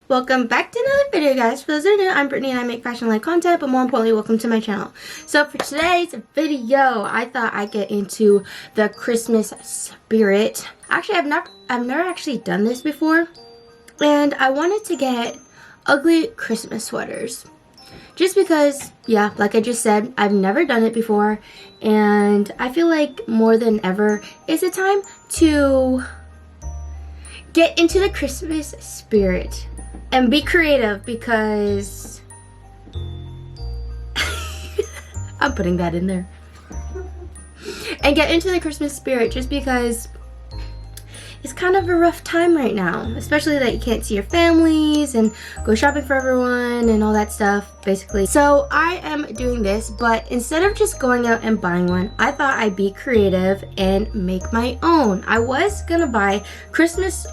Welcome back to another video, guys. For those who are new, I'm Brittney and I make fashion-like content, but more importantly, welcome to my channel. So for today's video, I thought I'd get into the Christmas spirit. Actually, I've never actually done this before, and I wanted to get ugly Christmas sweaters. Just because, yeah, like I just said, I've never done it before, and I feel like more than ever is a time to get into the Christmas spirit. And be creative because I'm putting that in there. And get into the Christmas spirit just because it's kind of a rough time right now. Especially that you can't see your families and go shopping for everyone and all that stuff, basically. So I am doing this, but instead of just going out and buying one, I thought I'd be creative and make my own. I was gonna buy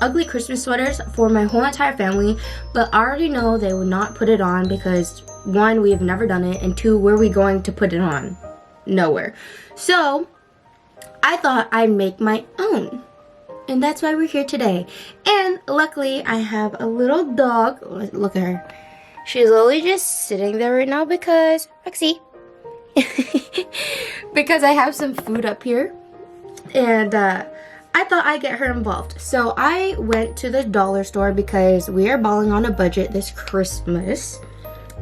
ugly Christmas sweaters for my whole entire family, but I already know they would not put it on because one, we have never done it, and two, where are we going to put it on? Nowhere. So I thought I'd make my own. And that's why we're here today. And luckily, I have a little dog. Look at her. She's literally just sitting there right now because, Roxy, because I have some food up here. And I thought I'd get her involved. So I went to the dollar store because we are balling on a budget this Christmas.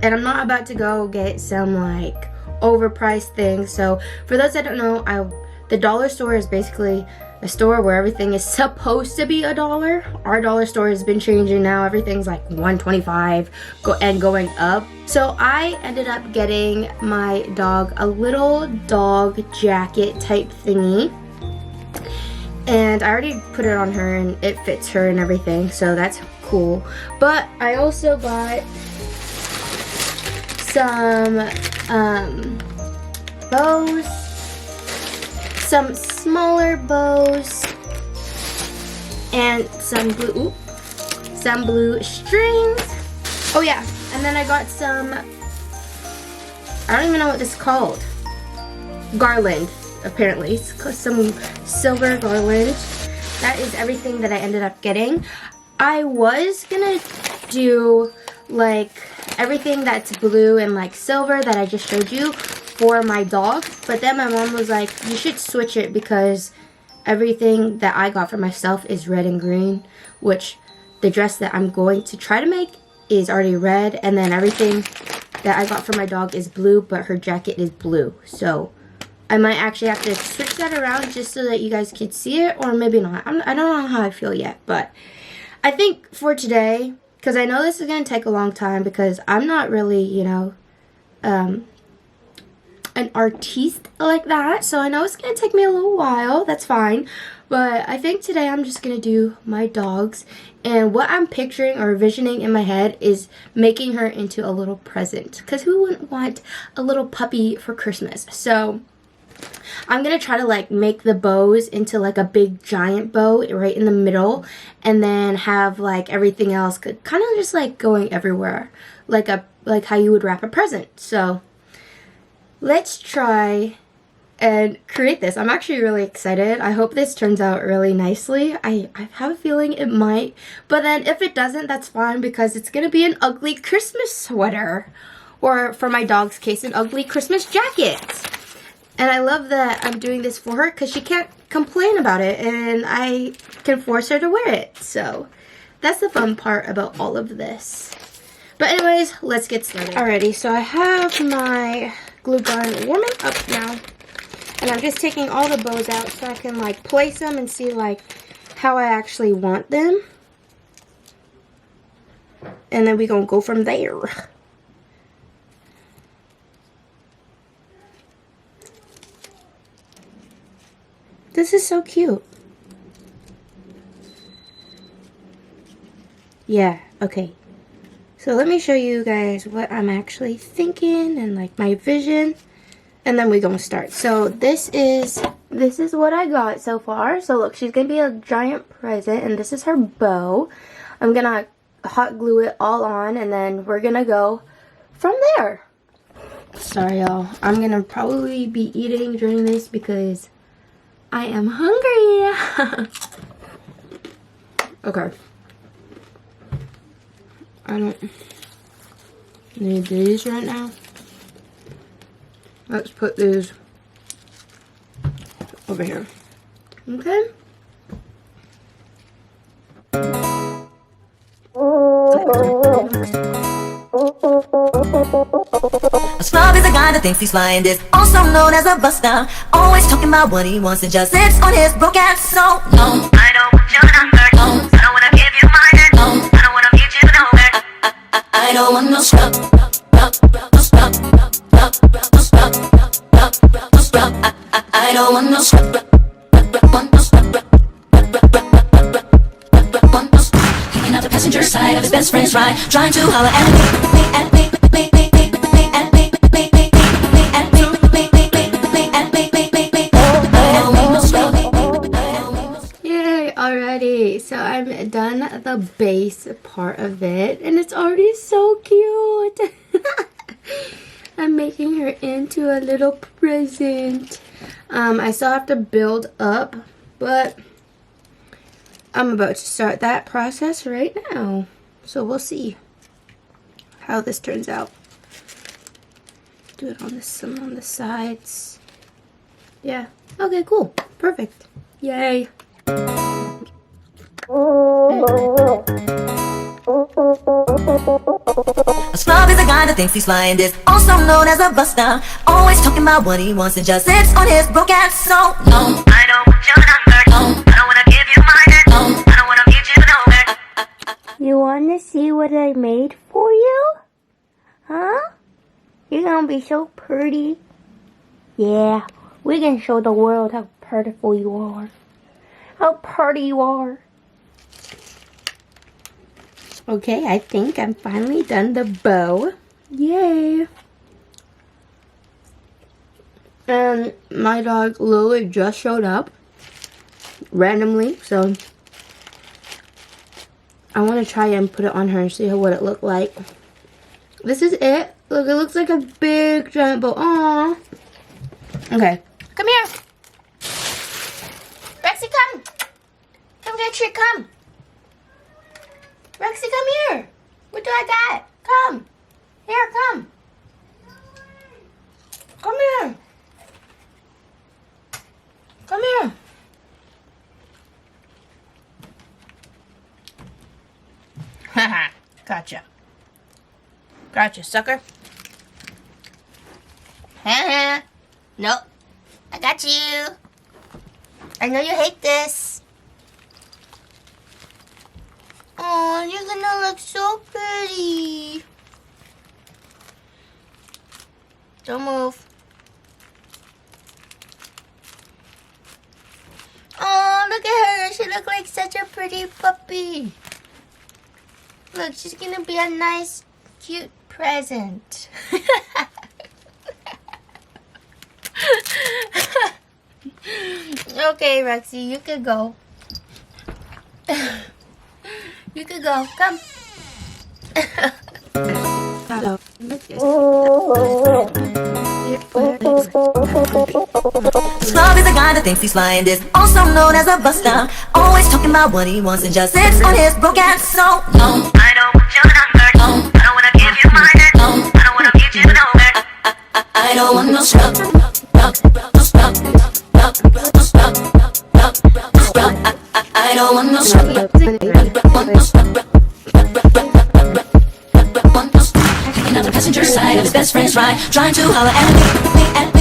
And I'm not about to go get some like overpriced things. So for those that don't know, the dollar store is basically a store where everything is supposed to be $1. Our dollar store has been changing now. Everything's like $1.25 and going up. So I ended up getting my dog a little dog jacket type thingy. And I already put it on her and it fits her and everything. So that's cool. But I also got some bows. Some smaller bows and some blue strings. Oh yeah, and then I got some, I don't even know what this is called, garland, apparently. It's some silver garland. That is everything that I ended up getting. I was gonna do like everything that's blue and like silver that I just showed you for my dog, but then my mom was like, you should switch it because everything that I got for myself is red and green, which the dress that I'm going to try to make is already red, and then everything that I got for my dog is blue, but her jacket is blue. So I might actually have to switch that around just so that you guys can see it, or maybe not. I don't know how I feel yet, but I think for today, because I know this is going to take a long time because I'm not really, you know, an artiste like that, so I know it's gonna take me a little while. That's fine, but I think today I'm just gonna do my dogs, and what I'm picturing or visioning in my head is making her into a little present, because who wouldn't want a little puppy for Christmas? So I'm gonna try to like make the bows into like a big giant bow right in the middle, and then have like everything else kind of just like going everywhere, like how you would wrap a present. So let's try and create this. I'm actually really excited. I hope this turns out really nicely. I have a feeling it might, but then if it doesn't, that's fine because it's gonna be an ugly Christmas sweater, or for my dog's case, an ugly Christmas jacket. And I love that I'm doing this for her because she can't complain about it and I can force her to wear it. So that's the fun part about all of this. But anyways, let's get started. Alrighty, so I have my glue gun warming up now, and I'm just taking all the bows out so I can like place them and see like how I actually want them, and then we're gonna go from there. This is so cute. Yeah, okay. So let me show you guys what I'm actually thinking and like my vision, and then we're gonna start. So this is what I got so far. So look, she's gonna be a giant present, and this is her bow. I'm gonna hot glue it all on, and then we're gonna go from there. Sorry y'all, I'm gonna probably be eating during this because I am hungry. Okay. I don't need these right now. Let's put these over here. Okay. A snob is a guy that thinks he's flying this, also known as a buster. Always talking about what he wants and just sits on his broke ass. So no, I don't want your number. No, I don't wanna give you mine. No, I don't wanna meet you nowhere. I don't want no scrub. I don't want no scrub. Hanging out the passenger side of his best friend's ride, trying to holler at me. Yay, already. So I'm done the base part of it, and it's already so cute. I'm making her into a little present. I still have to build up, but I'm about to start that process right now. So we'll see how this turns out. Do it on some on the sides. Yeah. Okay, cool. Perfect. Yay. A snob is a guy that thinks he's flying this, also known as a buster. Always talking about what he wants and just sits on his broke ass. So no, I don't want your number. No, I don't wanna give you mine. No, I don't wanna meet you nowhere. You wanna see what I made for you? Huh? You're gonna be so pretty. Yeah, we can show the world how beautiful you are. How pretty you are. Okay, I think I'm finally done the bow. Yay. And my dog Lily just showed up randomly, so I want to try and put it on her and see what it looked like. This is it. Look, it looks like a big giant bow. Aww. Okay, come here. Rexy, come. Come get a treat, come. Rexy, come here. What do I got? Come. Here, come. Come here. Come here. Haha, gotcha. Gotcha, sucker. Haha. Nope. I got you. I know you hate this. Oh, you're gonna look so pretty. Don't move. Oh, look at her. She looks like such a pretty puppy. Look, she's gonna be a nice, cute present. Okay, Rexy, you could go. You could go. Come. Snob is a guy that thinks he's flying this, also known as a buster. Always talking about what he wants and just sits on his broke ass. So no, I don't want your number. No, I don't wanna give you mine. No, I don't wanna meet you nowhere. I don't want no scrub. I don't want no scrub. Hanging on the passenger side of his best friend's ride, trying to holler at me.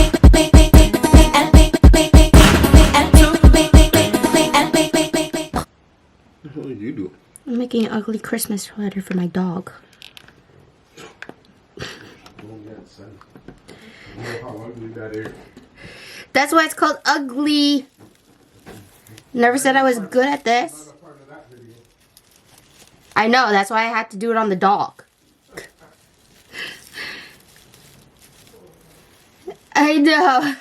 What are you doing? I'm making an ugly Christmas sweater for my dog. That's why it's called ugly. Never said I was good at this. I know, that's why I had to do it on the dog. I know.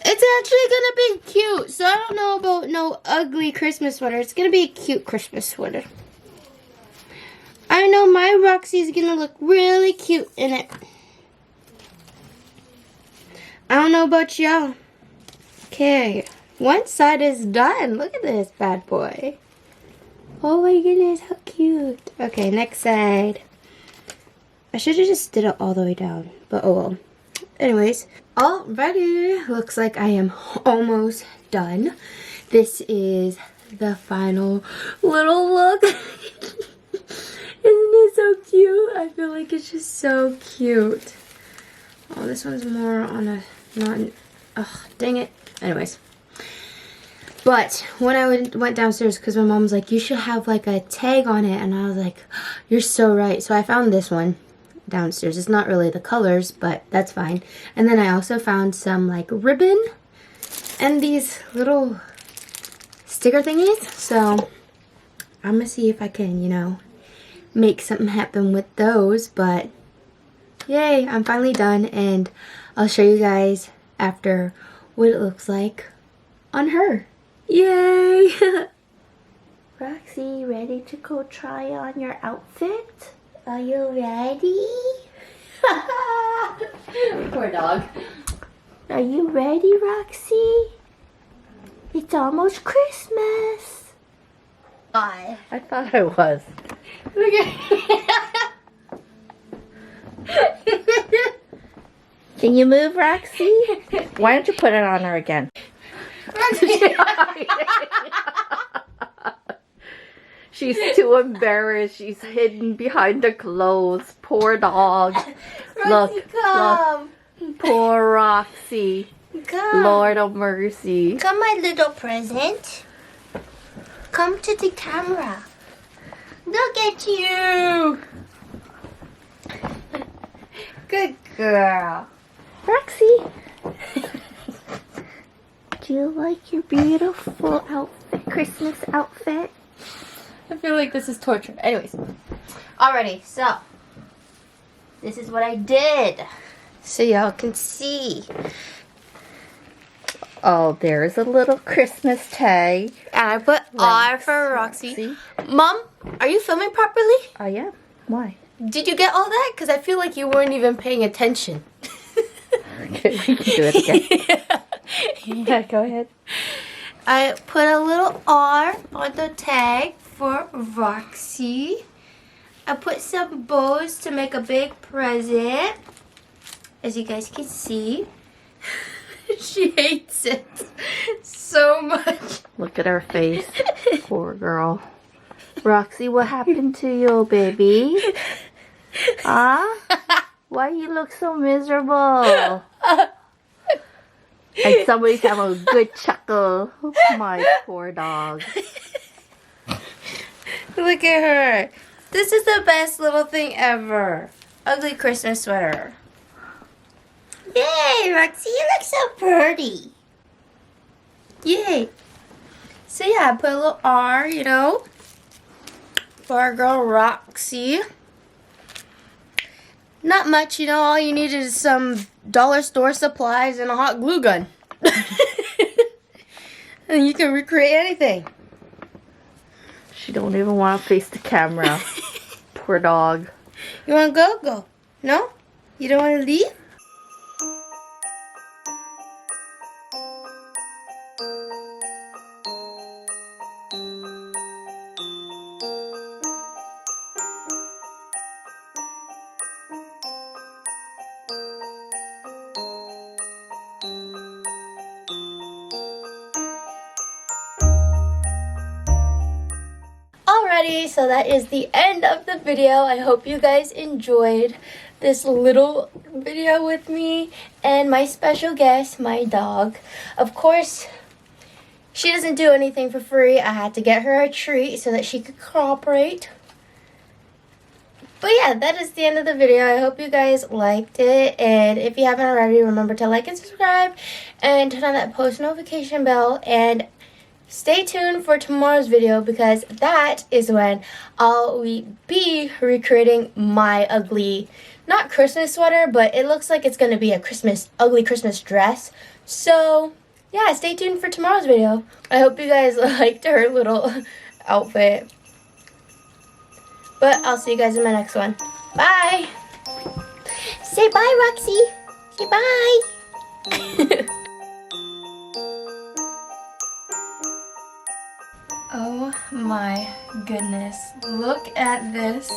It's actually gonna be cute. So I don't know about no ugly Christmas sweater. It's gonna be a cute Christmas sweater. I know my Roxy's gonna look really cute in it. I don't know about y'all. Okay, one side is done. Look at this bad boy. Oh my goodness, how cute. Okay, next side. I should have just did it all the way down, but oh well. Anyways, alrighty, looks like I am almost done. This is the final little look. Isn't it so cute? I feel like it's just so cute. Oh, this one's more on a dang it. Anyways. But when I went downstairs, because my mom was like, you should have like a tag on it. And I was like, you're so right. So I found this one downstairs. It's not really the colors, but that's fine. And then I also found some like ribbon and these little sticker thingies. So I'm going to see if I can, you know, make something happen with those. But yay, I'm finally done. And I'll show you guys after what it looks like on her. Yay! Roxy, ready to go try on your outfit? Are you ready? Poor dog. Are you ready, Roxy? It's almost Christmas. Bye. I thought I was. Look at Can you move, Roxy? Why don't you put it on her again? She's too embarrassed. She's hidden behind the clothes. Poor dog. Look, come. look. Poor Roxy. Come. Lord of mercy. Come, my little present. Come to the camera. Look at you. Good girl. Roxy. Do you like your beautiful outfit, Christmas outfit? I feel like this is torture. Anyways. Alrighty, so. This is what I did. So y'all can see. Oh, there's a little Christmas tag. And I put R for Roxy. Mom, are you filming properly? Oh, yeah. Why? Did you get all that? Because I feel like you weren't even paying attention. Okay, we can do it again. Yeah, go ahead. I put a little R on the tag for Roxy. I put some bows to make a big present. As you guys can see. She hates it so much. Look at her face. Poor girl. Roxy, what happened to you, baby? Huh? Why you look so miserable? And somebody's having a good chuckle. My poor dog. Look at her. This is the best little thing ever. Ugly Christmas sweater. Yay, Roxy, you look so pretty. Yay. So yeah, I put a little R, you know, for our girl Roxy. Not much, you know, all you need is some dollar store supplies and a hot glue gun. And you can recreate anything. She don't even want to face the camera. Poor dog. You want to go? Go. No? You don't want to leave? Alrighty, so that is the end of the video. I hope you guys enjoyed this little video with me and my special guest, my dog. Of course, she doesn't do anything for free. I had to get her a treat so that she could cooperate. But yeah, that is the end of the video. I hope you guys liked it. And if you haven't already, remember to like and subscribe and turn on that post notification bell. And stay tuned for tomorrow's video because that is when I'll be recreating my ugly, not Christmas sweater, but it looks like it's going to be a ugly Christmas dress. So yeah, stay tuned for tomorrow's video. I hope you guys liked her little outfit. But I'll see you guys in my next one. Bye! Say bye, Roxy! Say bye! Oh Oh my goodness. Look at this.